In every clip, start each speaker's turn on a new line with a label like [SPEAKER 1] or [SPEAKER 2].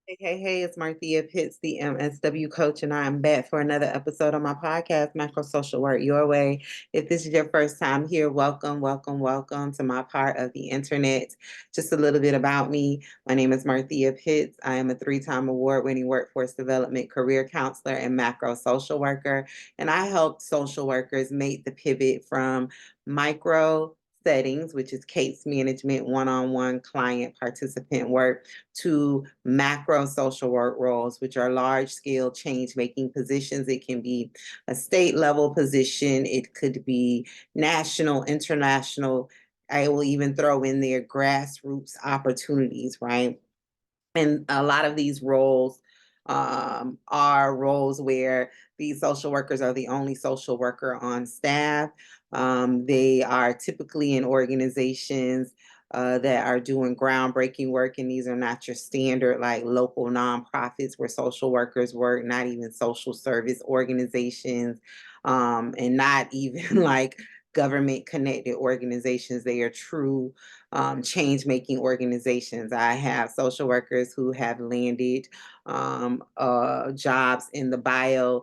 [SPEAKER 1] Hey, it's Marthea Pitts, the MSW coach, and I'm back for another episode of my podcast, Macro Social Work Your Way. If this is your first time here, welcome to my part of the internet. Just a little bit about me. My name is Marthea Pitts. I am a 3-time award-winning workforce development career counselor and macro social worker, and I help social workers make the pivot from micro settings, which is case management, one-on-one client participant work, to macro social work roles, which are large scale change making positions. It can be a state level position, it could be national, international. I will even throw in there grassroots opportunities, right? And a lot of these roles are roles where these social workers are the only social worker on staff. They are typically in organizations that are doing groundbreaking work, and these are not your standard like local nonprofits where social workers work, not even social service organizations, and not even like government connected organizations. They are true change making organizations. I have social workers who have landed jobs in the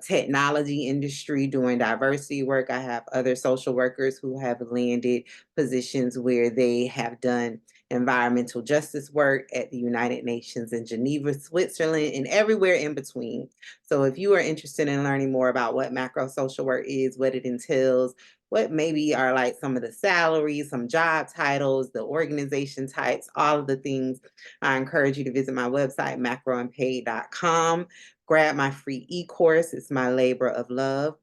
[SPEAKER 1] technology industry doing diversity work. I have other social workers who have landed positions where they have done environmental justice work at the United Nations in Geneva, Switzerland, and everywhere in between. So if you are interested in learning more about what macro social work is, what it entails, what maybe are like some of the salaries, some job titles, the organization types, all of the things, I encourage you to visit my website, macroandpaid.com. Grab my free e-course. It's my labor of love.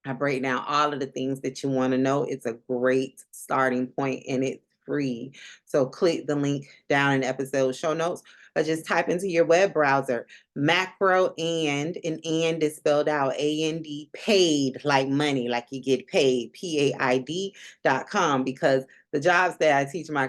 [SPEAKER 1] I break down all of the things that you want to know. It's a great starting point and it's free. So click the link down in the episode show notes or just type into your web browser macro and is spelled out AND, paid like money, like you get paid, PAID.com, because the jobs that I teach my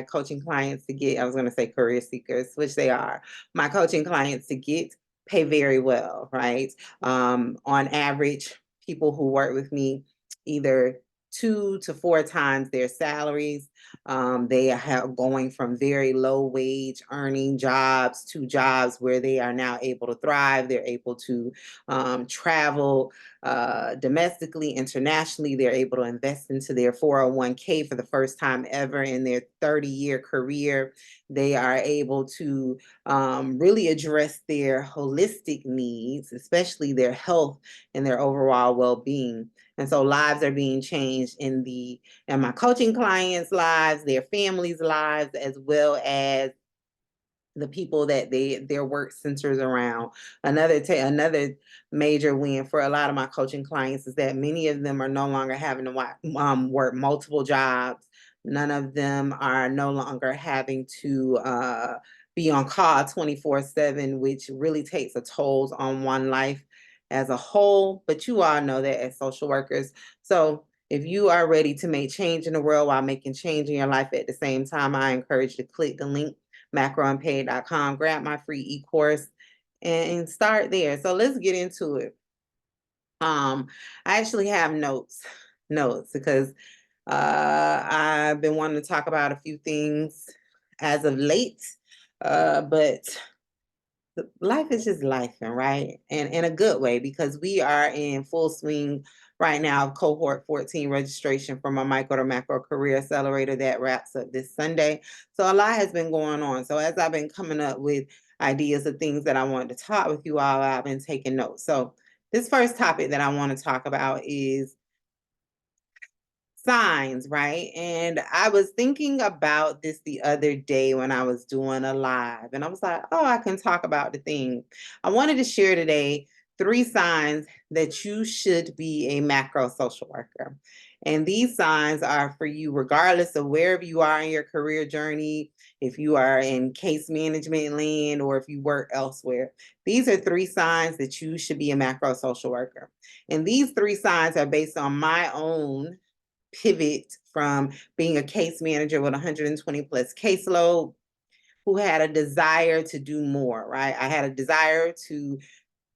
[SPEAKER 1] coaching clients to get, I was going to say career seekers, which they are, my coaching clients to get pay very well, right? On average, people who work with me either 2 to 4 times their salaries. They have going from very low wage earning jobs to jobs where they are now able to thrive. They're able to travel domestically, internationally. They're able to invest into their 401k for the first time ever in their 30-year career. They are able to really address their holistic needs, especially their health and their overall well-being. And so lives are being changed in my coaching clients' lives, their families' lives, as well as the people that their work centers around. Another major win for a lot of my coaching clients is that many of them are no longer having to work multiple jobs. None of them are no longer having to be on call 24/7, which really takes a toll on one life as a whole. But you all know that as social workers. So if you are ready to make change in the world while making change in your life at the same time, I encourage you to click the link macroandpaid.com, grab my free e-course and start there. So let's get into it. I actually have notes because I've been wanting to talk about a few things as of late, but life is just life, right? And in a good way, because we are in full swing right now of cohort 14 registration for my micro to macro career accelerator that wraps up this Sunday. So a lot has been going on. So as I've been coming up with ideas of things that I wanted to talk with you all, I've been taking notes. So this first topic that I want to talk about is signs, right? And I was thinking about this the other day when I was doing a live, and I was like, oh, I can talk about the thing. I wanted to share today 3 signs that you should be a macro social worker. And these signs are for you, regardless of wherever you are in your career journey, if you are in case management land or if you work elsewhere. These are 3 signs that you should be a macro social worker. And these 3 signs are based on my own pivot from being a case manager with 120 plus caseload, who had a desire to do more, right? I had a desire to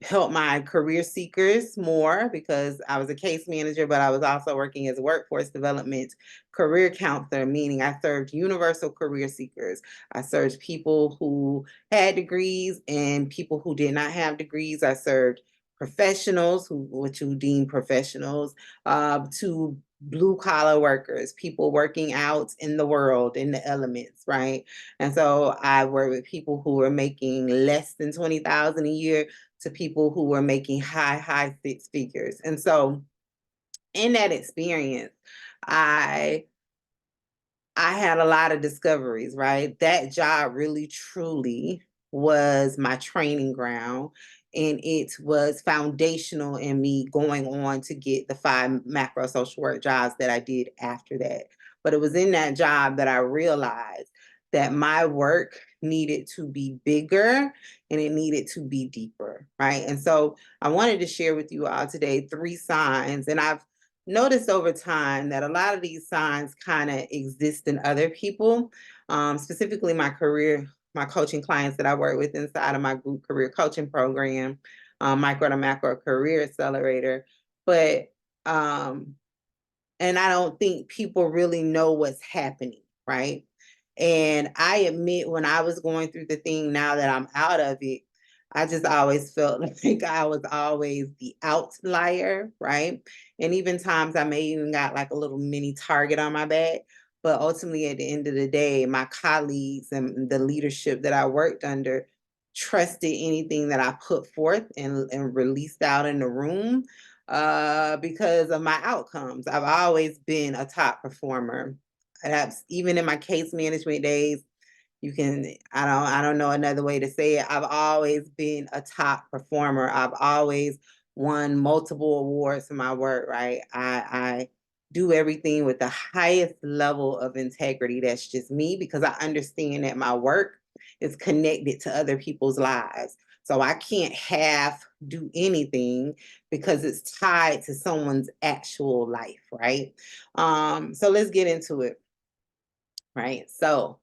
[SPEAKER 1] help my career seekers more because I was a case manager, but I was also working as a workforce development career counselor, meaning I served universal career seekers. I served people who had degrees and people who did not have degrees. I served professionals, who what you deem professionals, to blue collar workers, people working out in the world, in the elements, right? And so I work with people who were making less than 20,000 a year to people who were making high six figures. And so in that experience, I I had a lot of discoveries, right? That job really truly was my training ground. And it was foundational in me going on to get the 5 macro social work jobs that I did after that. But it was in that job that I realized that my work needed to be bigger and it needed to be deeper, right? And so I wanted to share with you all today 3 signs. And I've noticed over time that a lot of these signs kind of exist in other people, specifically my coaching clients that I work with inside of my group career coaching program, Micro to Macro Career Accelerator. But and I don't think people really know what's happening, right? And I admit when I was going through the thing, now that I'm out of it, I just always felt like I was always the outlier, right? And even times I may even got like a little mini target on my back. But ultimately, at the end of the day, my colleagues and the leadership that I worked under trusted anything that I put forth and released out in the room because of my outcomes. I've always been a top performer. Even in my case management days, you can I don't know another way to say it. I've always been a top performer. I've always won multiple awards for my work, right? I do everything with the highest level of integrity. That's just me because I understand that my work is connected to other people's lives. So I can't half do anything because it's tied to someone's actual life, right? So let's get into it, right? So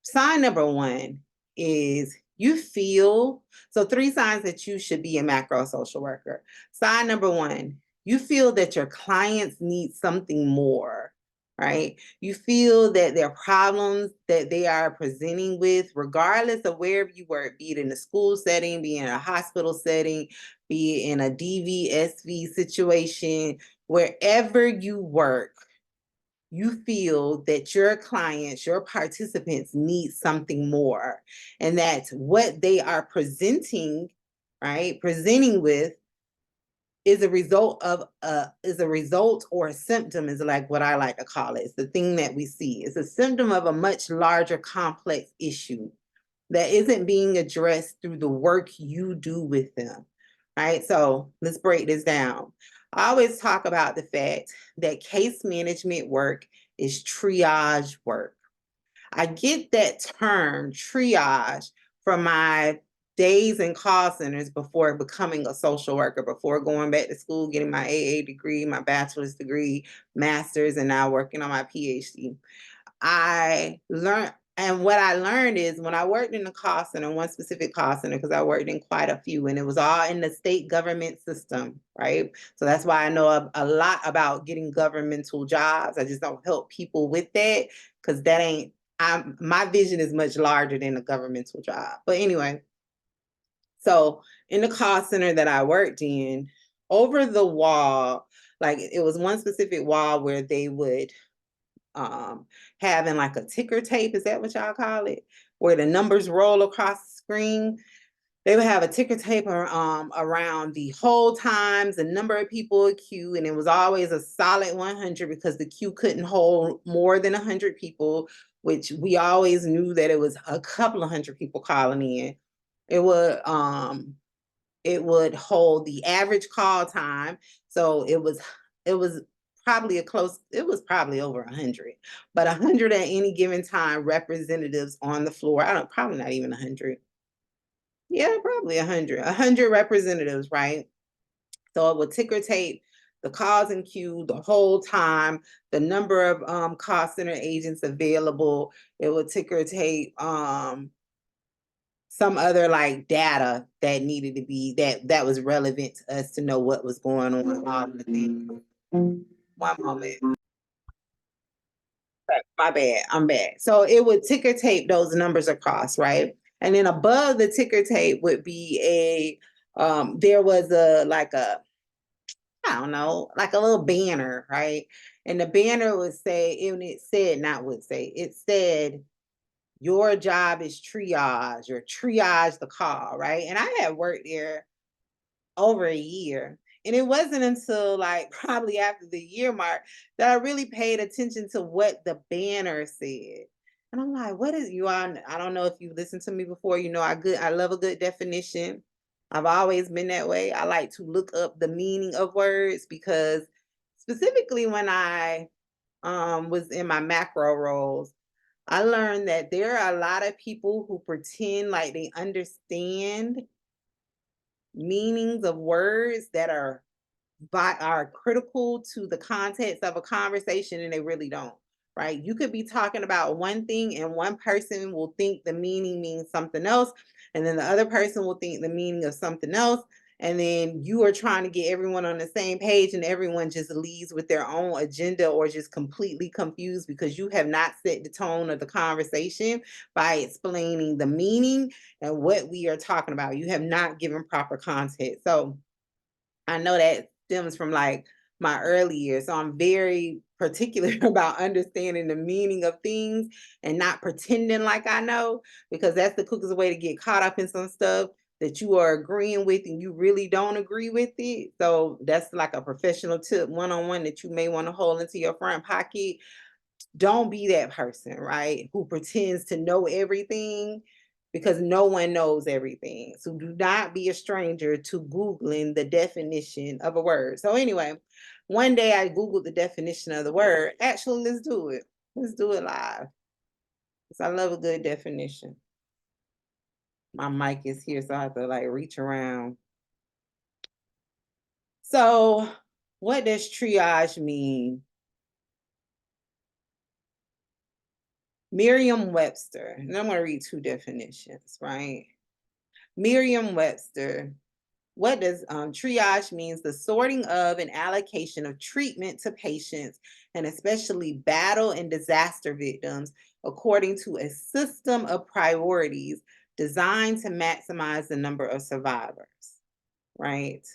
[SPEAKER 1] sign number 1 is you feel so 3 signs that you should be a macro social worker. Sign number 1, you feel that your clients need something more, right? You feel that their problems that they are presenting with, regardless of wherever you work, be it in a school setting, be it in a hospital setting, be it in a DVSV situation, wherever you work, you feel that your clients, your participants need something more, and that what they are presenting, right, presenting with is a result of is a result or a symptom is like what I like to call it. It's the thing that we see. It's a symptom of a much larger complex issue that isn't being addressed through the work you do with them. Right? So let's break this down. I always talk about the fact that case management work is triage work. I get that term triage from my days in call centers before becoming a social worker, before going back to school, getting my AA degree, my bachelor's degree, master's, and now working on my PhD. I learned, and what I learned is when I worked in the call center, one specific call center, because I worked in quite a few, and it was all in the state government system, right? So that's why I know a lot about getting governmental jobs. I just don't help people with that because that ain't. My vision is much larger than a governmental job. But anyway, so in the call center that I worked in, over the wall, like it was one specific wall where they would um having like a ticker tape, is that what y'all call it, where the numbers roll across the screen. They would have a ticker tape around the whole times, the number of people in queue, and it was always a solid 100 because the queue couldn't hold more than 100 people, which we always knew that it was a couple of hundred people calling in. It would it would hold the average call time. So it was it was probably over 100, but 100 at any given time representatives on the floor. I don't Probably not even 100. Yeah, probably 100 representatives, right? So it would ticker tape the calls in queue the whole time, the number of call center agents available. It would ticker tape some other like data that needed to be that was relevant to us to know what was going on all the things. One moment. My bad. I'm bad. So it would ticker tape those numbers across, right? And then above the ticker tape would be there was a like a I don't know, like a little banner, right? And the banner would say, and it said, not would say, it said, your job is triage or triage the call, right? And I had worked there over a year. And it wasn't until like probably after the year mark that I really paid attention to what the banner said. And I'm like, what is you on? I don't know if you listened to me before. You know, I love a good definition. I've always been that way. I like to look up the meaning of words because specifically when I was in my macro roles, I learned that there are a lot of people who pretend like they understand meanings of words that are critical to the context of a conversation and they really don't, right? You could be talking about one thing and one person will think the meaning means something else, and then the other person will think the meaning of something else. And then you are trying to get everyone on the same page, and everyone just leaves with their own agenda or just completely confused because you have not set the tone of the conversation by explaining the meaning and what we are talking about. You have not given proper context. So I know that stems from like my early years. So I'm very particular about understanding the meaning of things and not pretending like I know, because that's the quickest way to get caught up in some stuff that you are agreeing with and you really don't agree with it. So that's like a professional tip one-on-one that you may want to hold into your front pocket. Don't be that person, right? Who pretends to know everything because no one knows everything. So do not be a stranger to Googling the definition of a word. So, anyway, one day I Googled the definition of the word. Actually, let's do it. Let's do it live. Because I love a good definition. My mic is here, so I have to like reach around. So, what does triage mean? Merriam-Webster, and I'm going to read two definitions, right? Merriam-Webster, what does triage means? The sorting of and allocation of treatment to patients, and especially battle and disaster victims, according to a system of priorities designed to maximize the number of survivors, right?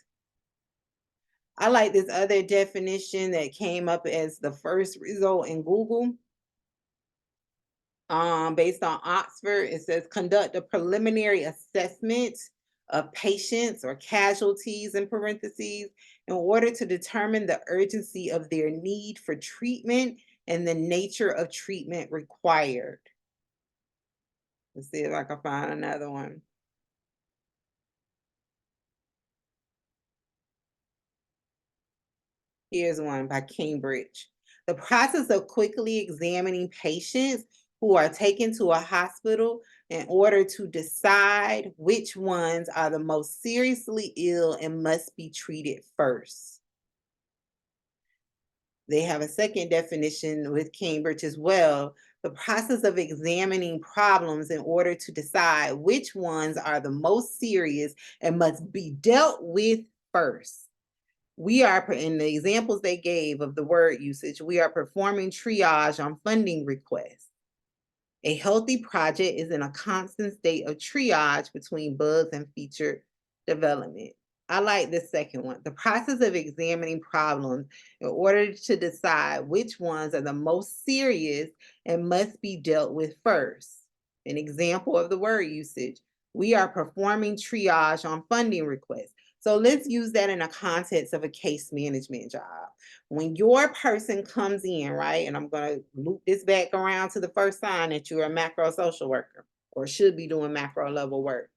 [SPEAKER 1] I like this other definition that came up as the first result in Google. Based on Oxford, it says conduct a preliminary assessment of patients or casualties in parentheses in order to determine the urgency of their need for treatment and the nature of treatment required. Let's see if I can find another one. Here's one by Cambridge. The process of quickly examining patients who are taken to a hospital in order to decide which ones are the most seriously ill and must be treated first. They have a second definition with Cambridge as well. The process of examining problems in order to decide which ones are the most serious and must be dealt with first. We are, in the examples they gave of the word usage, we are performing triage on funding requests. A healthy project is in a constant state of triage between bugs and feature development. I like this second one. The process of examining problems in order to decide which ones are the most serious and must be dealt with first. An example of the word usage. We are performing triage on funding requests. So let's use that in a context of a case management job. When your person comes in, right, and I'm going to loop this back around to the first sign that you're a macro social worker or should be doing macro level work.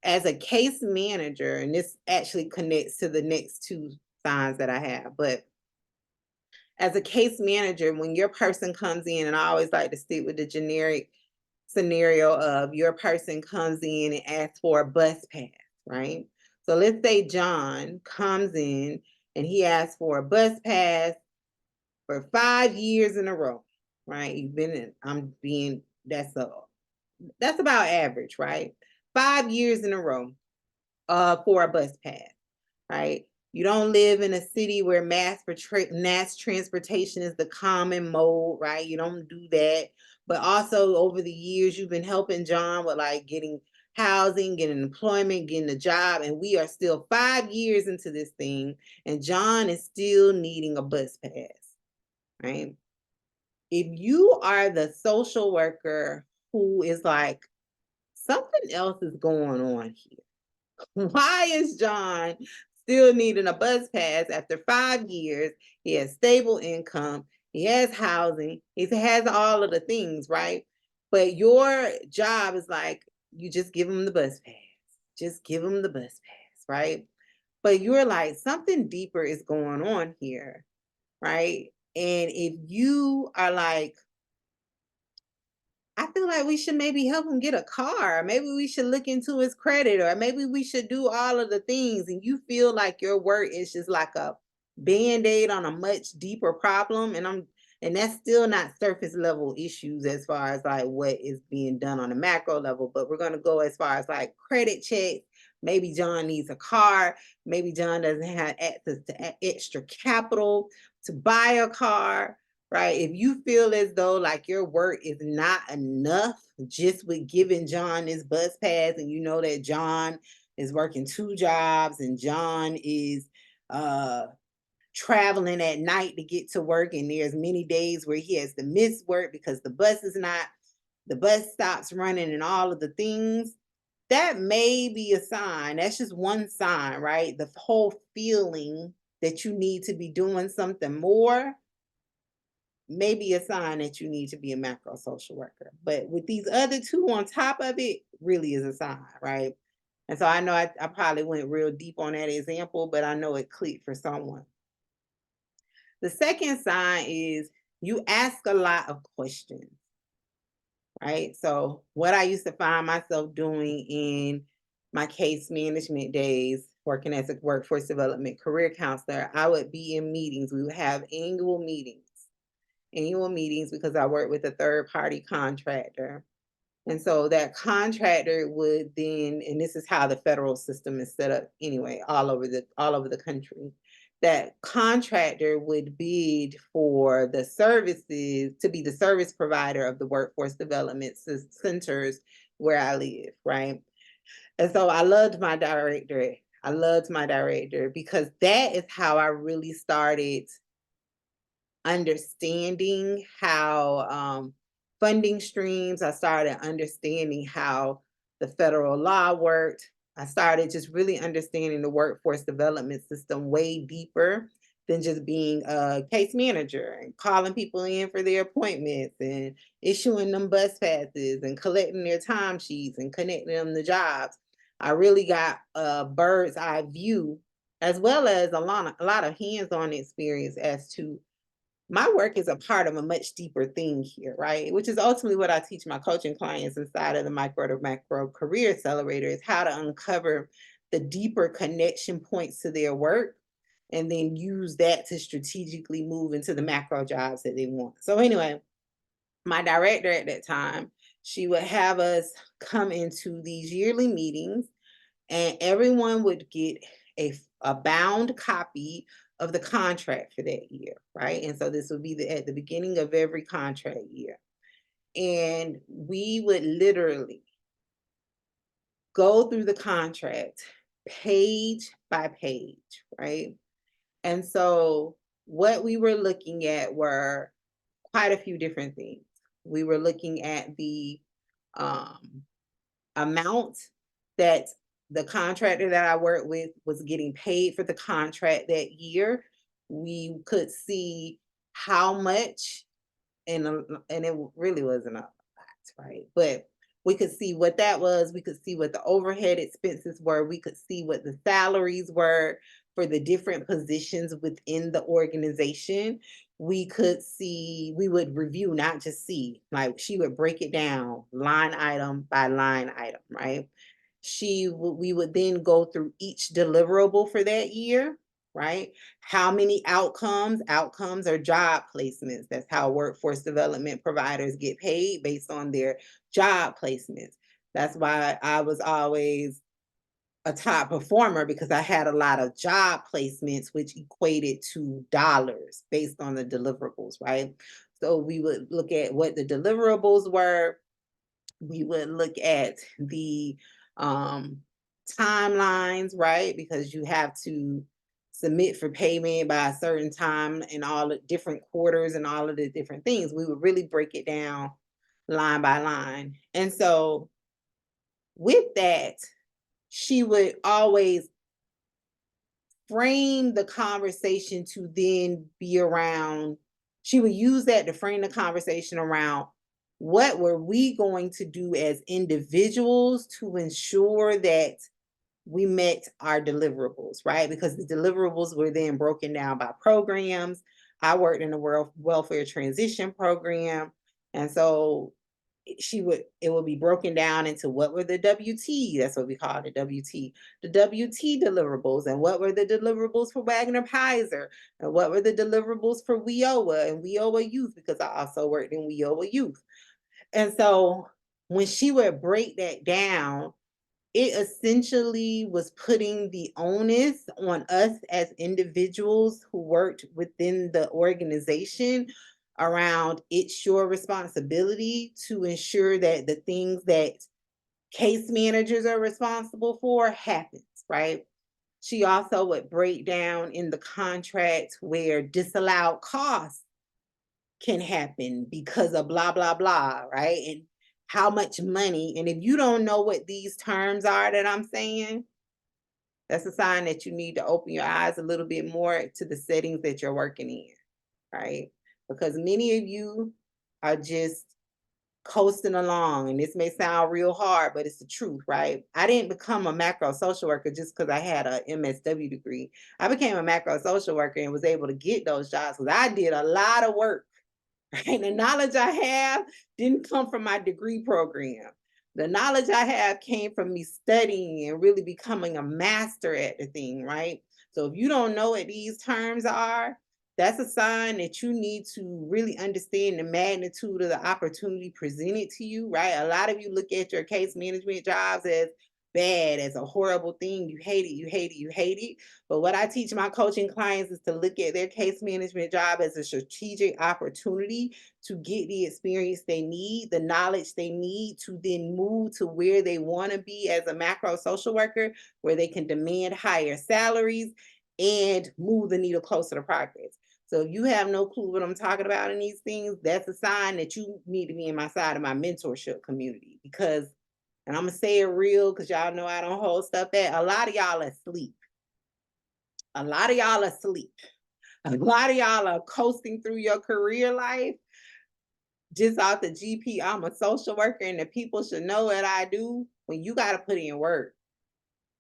[SPEAKER 1] As a case manager, and this actually connects to the next two signs that I have, but as a case manager, when your person comes in, and I always like to stick with the generic scenario of your person comes in and asks for a bus pass, right? So let's say John comes in and he asks for a bus pass for 5 years in a row, right? You've been in, that's about average, right? 5 years in a row for a bus pass, right? You don't live in a city where mass transportation is the common mode, right? You don't do that. But also over the years, you've been helping John with like getting housing, getting employment, getting a job. And we are still 5 years into this thing, and John is still needing a bus pass, right? If you are the social worker who is like, something else is going on here. Why is John still needing a bus pass after 5 years? He has stable income, he has housing, he has all of the things, right? But your job is like, you just give him the bus pass, just give him the bus pass, right? But you're like, something deeper is going on here, right? And if you are like, I feel like we should maybe help him get a car. Maybe we should look into his credit, or maybe we should do all of the things. And you feel like your work is just like a band-aid on a much deeper problem. And that's still not surface level issues as far as like what is being done on a macro level. But we're gonna go as far as like credit checks. Maybe John needs a car. Maybe John doesn't have access to extra capital to buy a car, right? If you feel as though like your work is not enough just with giving John this bus pass, and you know that John is working 2 jobs and John is traveling at night to get to work, and there's many days where he has to miss work because the bus stops running and all of the things, that may be a sign. That's just one sign, right? The whole feeling that you need to be doing something more may be a sign that you need to be a macro social worker. But with these other two on top of it, really is a sign, right? And so I know I probably went real deep on that example, but I know it clicked for someone. The second sign is you ask a lot of questions, right? So what I used to find myself doing in my case management days, working as a workforce development career counselor, I would be in meetings. We would have annual meetings because I work with a third party contractor. And so that contractor would then, and this is how the federal system is set up anyway, all over the country. That contractor would bid for the services to be the service provider of the workforce development centers where I live, right? And so I loved my director. I loved my director because that is how I really started understanding how funding streams. I started understanding how the federal law worked. I started just really understanding the workforce development system way deeper than just being a case manager and calling people in for their appointments and issuing them bus passes and collecting their timesheets and connecting them to jobs. I really got a bird's eye view as well as a lot of hands-on experience as to my work is a part of a much deeper thing here, right? Which is ultimately what I teach my coaching clients inside of the micro to macro career accelerator is how to uncover the deeper connection points to their work and then use that to strategically move into the macro jobs that they want. So anyway, my director at that time, she would have us come into these yearly meetings and everyone would get a bound copy of the contract for that year, right? And so this would be at the beginning of every contract year. And we would literally go through the contract page by page, right? And so what we were looking at were quite a few different things. We were looking at the um, amount that the contractor that I worked with was getting paid for the contract that year. We could see how much, and it really wasn't a lot, right? But we could see what that was. We could see what the overhead expenses were. We could see what the salaries were for the different positions within the organization. We could see, we would review, not just see, like she would break it down line item by line item, right? We would then go through each deliverable for that year, right? How many outcomes? Outcomes are job placements. That's how workforce development providers get paid based on their job placements. That's why I was always a top performer, because I had a lot of job placements, which equated to dollars based on the deliverables, right? So we would look at what the deliverables were. We would look at the um, timelines, right? Because you have to submit for payment by a certain time in all the different quarters and all of the different things. We would really break it down line by line. And so with that, she would always frame the conversation to then be around, she would use that to frame the conversation around what were we going to do as individuals to ensure that we met our deliverables, right? Because the deliverables were then broken down by programs. I worked in the World Welfare Transition Program. And so it would be broken down into what were the WT, that's what we call the WT deliverables, and what were the deliverables for Wagner Pizer, and what were the deliverables for WIOA and WIOA Youth, because I also worked in WIOA Youth. And so when she would break that down, it essentially was putting the onus on us as individuals who worked within the organization around, it's your responsibility to ensure that the things that case managers are responsible for happens, right? She also would break down in the contract where disallowed costs can happen because of blah blah blah, right? And how much money. And if you don't know what these terms are that I'm saying, that's a sign that you need to open your eyes a little bit more to the settings that you're working in, right? Because many of you are just coasting along, and this may sound real hard, but it's the truth, right? I didn't become a macro social worker just because I had a MSW degree. I became a macro social worker and was able to get those jobs because I did a lot of work. Right? The knowledge I have didn't come from my degree program. The knowledge I have came from me studying and really becoming a master at the thing, right? So if you don't know what these terms are, that's a sign that you need to really understand the magnitude of the opportunity presented to you, right? A lot of you look at your case management jobs as bad, as a horrible thing. You hate it, you hate it, you hate it. But what I teach my coaching clients is to look at their case management job as a strategic opportunity to get the experience they need, the knowledge they need to then move to where they want to be as a macro social worker, where they can demand higher salaries and move the needle closer to progress. So if you have no clue what I'm talking about in these things, that's a sign that you need to be in my side of my mentorship community, because, and I'm gonna say it real because y'all know I don't hold stuff back. A lot of y'all are asleep. A lot of y'all are asleep. A lot of y'all are coasting through your career life just off the GP. I'm a social worker and the people should know what I do. When you got to put in work,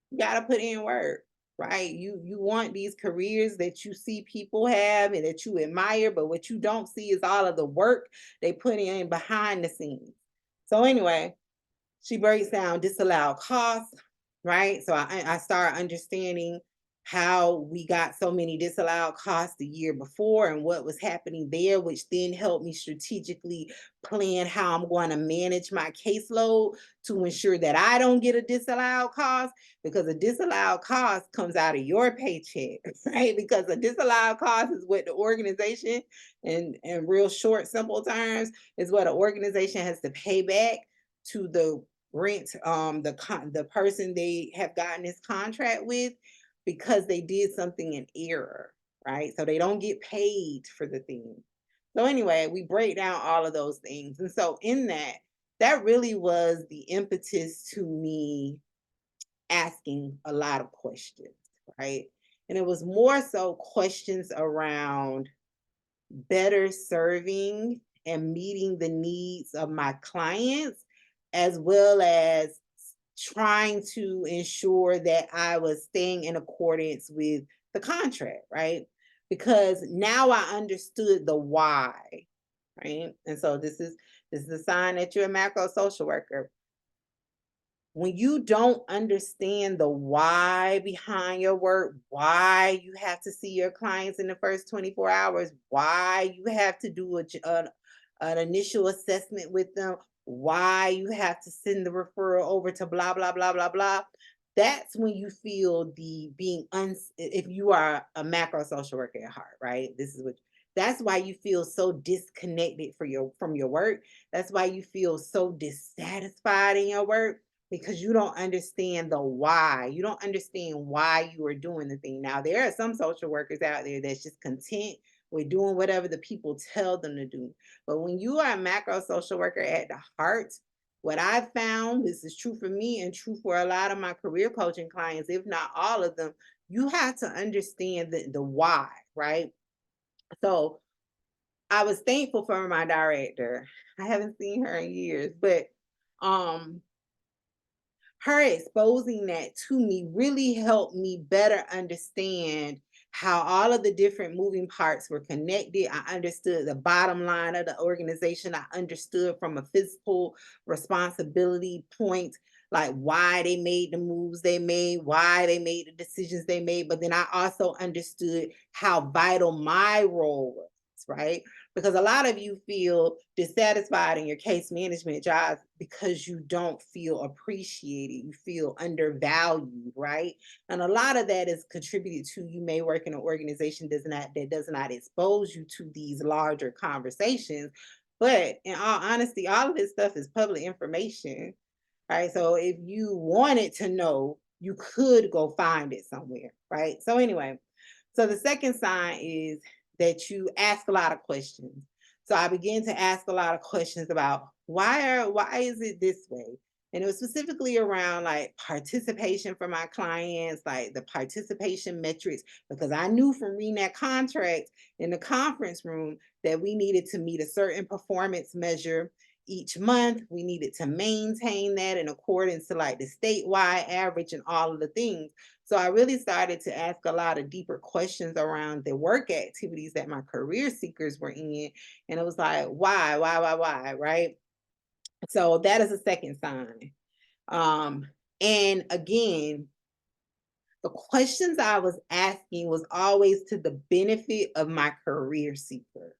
[SPEAKER 1] you got to put in work, right? You want these careers that you see people have and that you admire, but what you don't see is all of the work they put in behind the scenes. So anyway, she breaks down disallowed costs, right? So I start understanding how we got so many disallowed costs the year before and what was happening there, which then helped me strategically plan how I'm going to manage my caseload to ensure that I don't get a disallowed cost, because a disallowed cost comes out of your paycheck, right? Because a disallowed cost is what the organization, in real short, simple terms, is what an organization has to pay back to the rent, the person they have gotten this contract with, because they did something in error, right? So they don't get paid for the thing. So anyway, we break down all of those things. And so in that, that really was the impetus to me asking a lot of questions, right? And it was more so questions around better serving and meeting the needs of my clients, as well as trying to ensure that I was staying in accordance with the contract, right? Because now I understood the why, right? And so this is a sign that you're a macro social worker. When you don't understand the why behind your work, why you have to see your clients in the first 24 hours, why you have to do an initial assessment with them, why you have to send the referral over to blah, blah, blah, blah, blah. That's when you feel the being if you are a macro social worker at heart, right? This is what that's why you feel so disconnected from your work. That's why you feel so dissatisfied in your work because you don't understand the why. You don't understand why you are doing the thing. Now, there are some social workers out there that's just content with doing whatever the people tell them to do. But when you are a macro social worker at the heart, what I've found, this is true for me and true for a lot of my career coaching clients, if not all of them, you have to understand the why, right? So I was thankful for my director. I haven't seen her in years, but um her exposing that to me really helped me better understand how all of the different moving parts were connected. I understood the bottom line of the organization. I understood from a physical responsibility point, like why they made the moves they made, why they made the decisions they made. But then I also understood how vital my role was, right? Because a lot of you feel dissatisfied in your case management jobs because you don't feel appreciated, you feel undervalued, right? And a lot of that is contributed to you may work in an organization that does not expose you to these larger conversations. But in all honesty, all of this stuff is public information, right? So if you wanted to know, you could go find it somewhere, right? So anyway, so the second sign is that you ask a lot of questions. So I began to ask a lot of questions about why is it this way? And it was specifically around like participation for my clients, like the participation metrics, because I knew from reading that contract in the conference room that we needed to meet a certain performance measure each month. We needed to maintain that in accordance to like the statewide average and all of the things. So I really started to ask a lot of deeper questions around the work activities that my career seekers were in. And it was like, why, right? So that is a second sign. Um, and again, the questions I was asking was always to the benefit of my career seeker,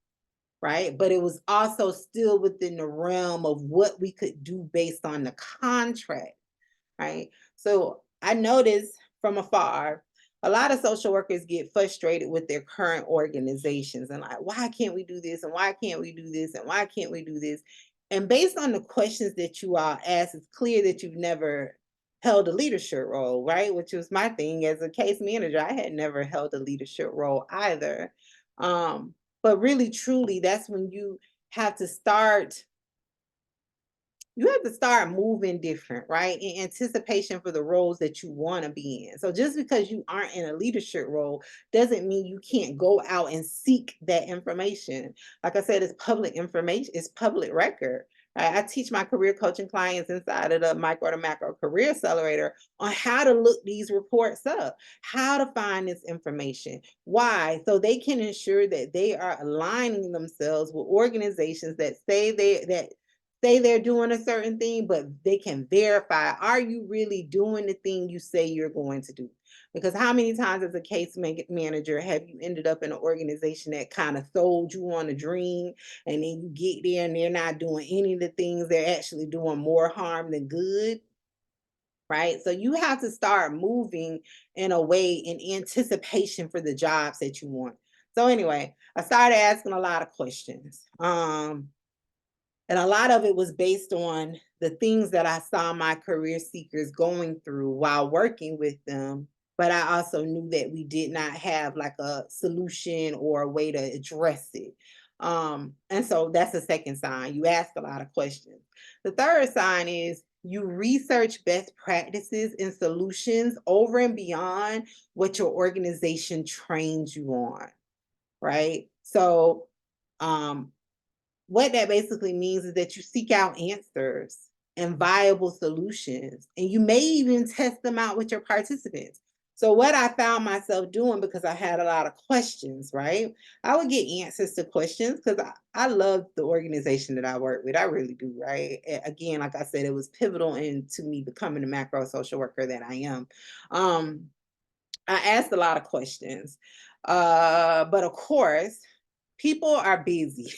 [SPEAKER 1] right? But it was also still within the realm of what we could do based on the contract, right? So I noticed from afar, a lot of social workers get frustrated with their current organizations and like, why can't we do this? And why can't we do this? And why can't we do this? And based on the questions that you all ask, it's clear that you've never held a leadership role, right? Which was my thing as a case manager. I had never held a leadership role either. But really, truly, that's when you have to start moving different, right? In anticipation for the roles that you want to be in. So just because you aren't in a leadership role doesn't mean you can't go out and seek that information. Like I said, it's public information, it's public record. Right? I teach my career coaching clients inside of the micro to macro career accelerator on how to look these reports up, how to find this information. Why? So they can ensure that they are aligning themselves with organizations that say they're doing a certain thing, but they can verify, are you really doing the thing you say you're going to do? Because how many times as a manager have you ended up in an organization that kind of sold you on a dream and then you get there and they're not doing any of the things, they're actually doing more harm than good, right? So you have to start moving in a way in anticipation for the jobs that you want. So anyway, I started asking a lot of questions. And a lot of it was based on the things that I saw my career seekers going through while working with them. But I also knew that we did not have like a solution or a way to address it. And so that's the second sign. You ask a lot of questions. The third sign is you research best practices and solutions over and beyond what your organization trains you on, right? So um, what that basically means is that you seek out answers and viable solutions, and you may even test them out with your participants. So, what I found myself doing because I had a lot of questions, right? I would get answers to questions because I love the organization that I work with. I really do, right? Again, like I said, it was pivotal into me becoming the macro social worker that I am. Um, I asked a lot of questions. But of course, People are busy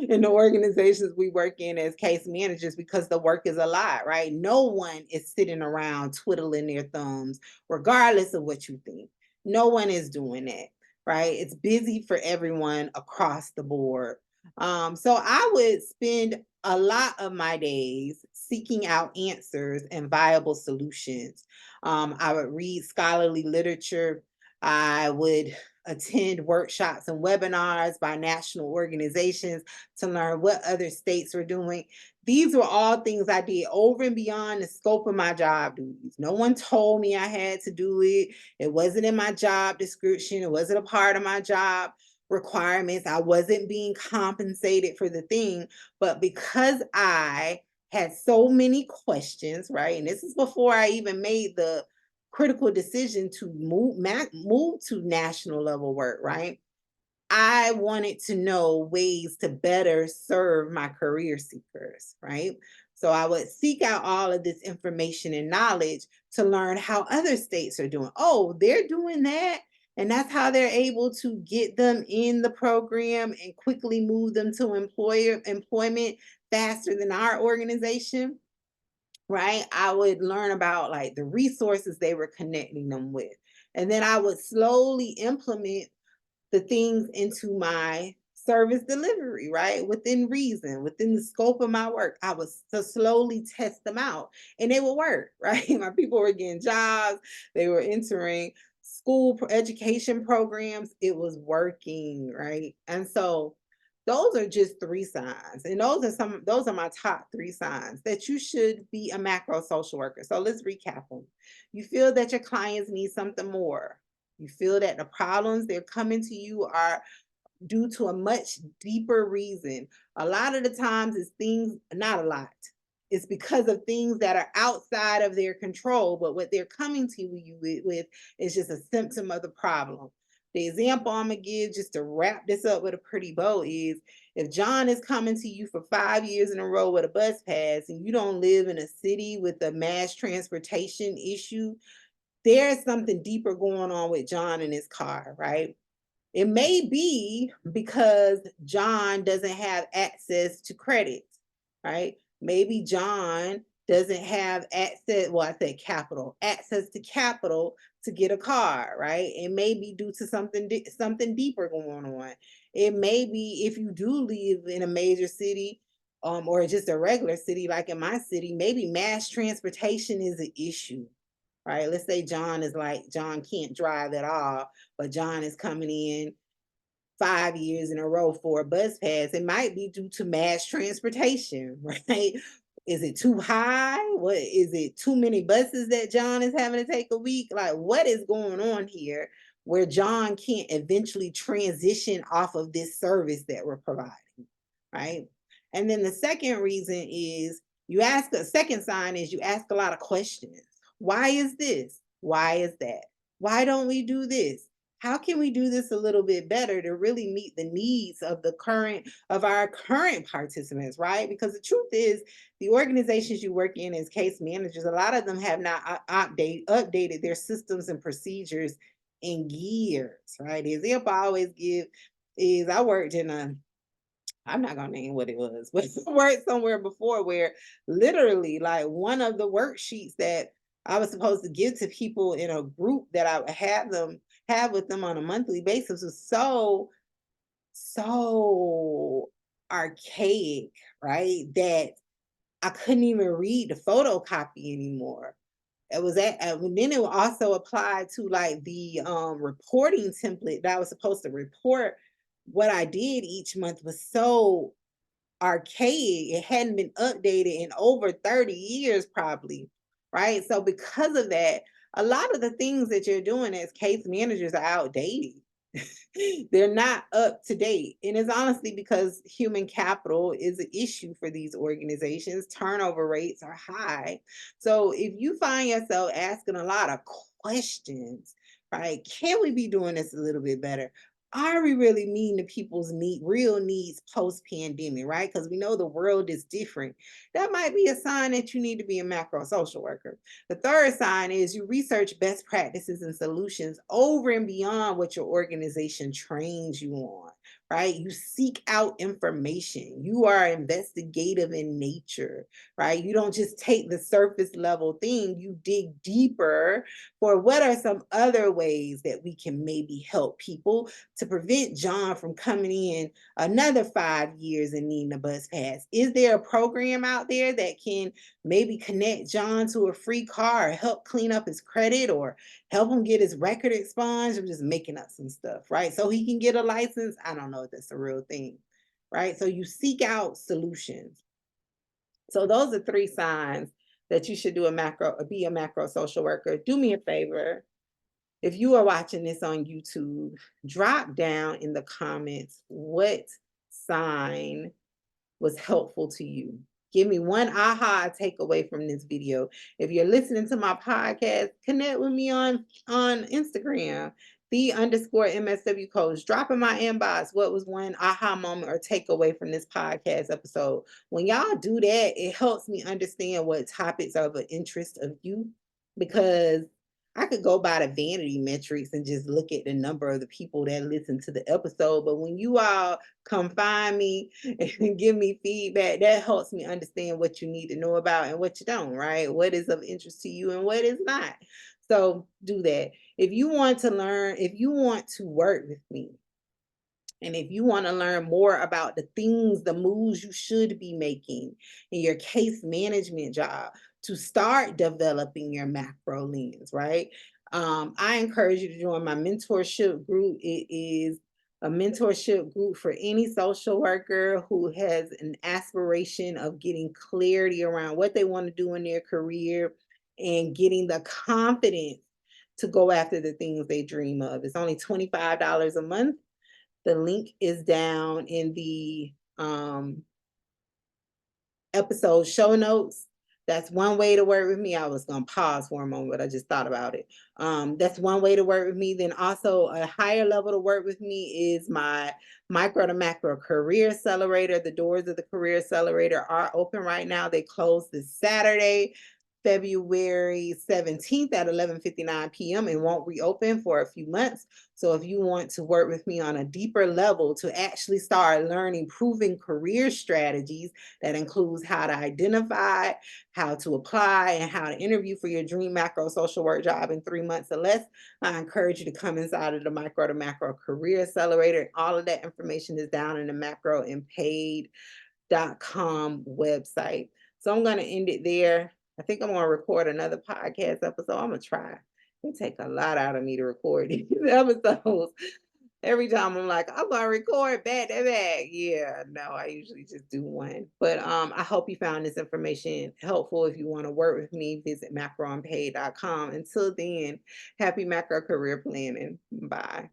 [SPEAKER 1] in the organizations we work in as case managers because the work is a lot, right? No one is sitting around twiddling their thumbs, regardless of what you think. No one is doing that, right? It's busy for everyone across the board. So I would spend a lot of my days seeking out answers and viable solutions. I would read scholarly literature. I would attend workshops and webinars by national organizations to learn what other states were doing. These were all things I did over and beyond the scope of my job duties. No one told me I had to do it. It wasn't in my job description. It wasn't a part of my job requirements. I wasn't being compensated for the thing. But because I had so many questions, right? And this is before I even made the critical decision to move to national level work, right? I wanted to know ways to better serve my career seekers, right? So I would seek out all of this information and knowledge to learn how other states are doing. Oh, they're doing that. And that's how they're able to get them in the program and quickly move them to employment faster than our organization, right? I would learn about like the resources they were connecting them with. And then I would slowly implement the things into my service delivery, right? Within reason, within the scope of my work. I was to slowly test them out and they would work, right? My people were getting jobs, they were entering education programs. It was working, right? And so those are just three signs. And those are my top three signs that you should be a macro social worker. So let's recap them. You feel that your clients need something more. You feel that the problems they're coming to you are due to a much deeper reason. A lot of the times it's things, not a lot. It's because of things that are outside of their control, but what they're coming to you with is just a symptom of the problem. The example I'm gonna give just to wrap this up with a pretty bow is if John is coming to you for 5 years in a row with a bus pass and you don't live in a city with a mass transportation issue, there's something deeper going on with John in his car, right? It may be because John doesn't have access to credit, right? Maybe John doesn't have access, well, I said capital, access to capital to get a car, right? It may be due to something deeper going on. It may be if you do live in a major city, or just a regular city like in my city, maybe mass transportation is an issue, right? Let's say John can't drive at all, but John is coming in 5 years in a row for a bus pass. It might be due to mass transportation, right? Is it too high? What is it? Too many buses that John is having to take a week? Like, what is going on here where John can't eventually transition off of this service that we're providing, right? And then the second reason is a second sign is you ask a lot of questions. Why is this? Why is that? Why don't we do this? How can we do this a little bit better to really meet the needs of our current participants, right? Because the truth is the organizations you work in as case managers, a lot of them have not updated their systems and procedures in years, right? The example I always give is I worked in a I'm not gonna name what it was, but I worked somewhere before where literally like one of the worksheets that I was supposed to give to people in a group that I would have with them on a monthly basis was so archaic, right? That I couldn't even read the photocopy anymore. It was and then it will also apply to like the reporting template that I was supposed to report what I did each month was so archaic. It hadn't been updated in over 30 years, probably. Right. So, because of that, a lot of the things that you're doing as case managers are outdated. They're not up to date. And it's honestly because human capital is an issue for these organizations. Turnover rates are high. So if you find yourself asking a lot of questions, right? Can we be doing this a little bit better? Are we really meeting the people's real needs post pandemic, right? Because we know the world is different. That might be a sign that you need to be a macro social worker. The third sign is you research best practices and solutions over and beyond what your organization trains you on. right? You seek out information. You are investigative in nature, right? You don't just take the surface level thing, you dig deeper for what are some other ways that we can maybe help people to prevent John from coming in another 5 years and needing a bus pass. Is there a program out there that can maybe connect John to a free car or help clean up his credit or help him get his record expunged? I'm just making up some stuff, right? So he can get a license. I don't know if that's a real thing, right? So you seek out solutions. So those are three signs that you should be a macro social worker. Do me a favor. If you are watching this on YouTube, drop down in the comments what sign was helpful to you. Give me one aha takeaway from this video. If you're listening to my podcast, connect with me on Instagram, the_MSW coach. Drop in my inbox what was one aha moment or takeaway from this podcast episode. When y'all do that, it helps me understand what topics are of interest of you, because I could go by the vanity metrics and just look at the number of the people that listen to the episode. But when you all come find me and give me feedback, that helps me understand what you need to know about and what you don't, right? What is of interest to you and what is not. So do that. If you want to learn, if you want to work with me, and if you want to learn more about the things, the moves you should be making in your case management job to start developing your macro lens, right? I encourage you to join my mentorship group. It is a mentorship group for any social worker who has an aspiration of getting clarity around what they want to do in their career and getting the confidence to go after the things they dream of. It's only $25 a month. The link is down in the episode show notes. That's one way to work with me. I was going to pause for a moment, but I just thought about it. That's one way to work with me. Then also a higher level to work with me is my micro to macro career accelerator. The doors of the career accelerator are open right now. They close this Saturday, February 17th at 11:59 p.m. and won't reopen for a few months. So if you want to work with me on a deeper level to actually start learning proven career strategies that includes how to identify, how to apply, and how to interview for your dream macro social work job in 3 months or less, I encourage you to come inside of the micro to macro career accelerator. All of that information is down in the macroandpaid.com website. So I'm going to end it there. I think I'm going to record another podcast episode. I'm going to try. It take a lot out of me to record these episodes. Every time I'm like, I'm gonna record back to back. Yeah, no, I usually just do one. But I hope you found this information helpful. If you want to work with me, visit macroandpaid.com. Until then, happy macro career planning. Bye.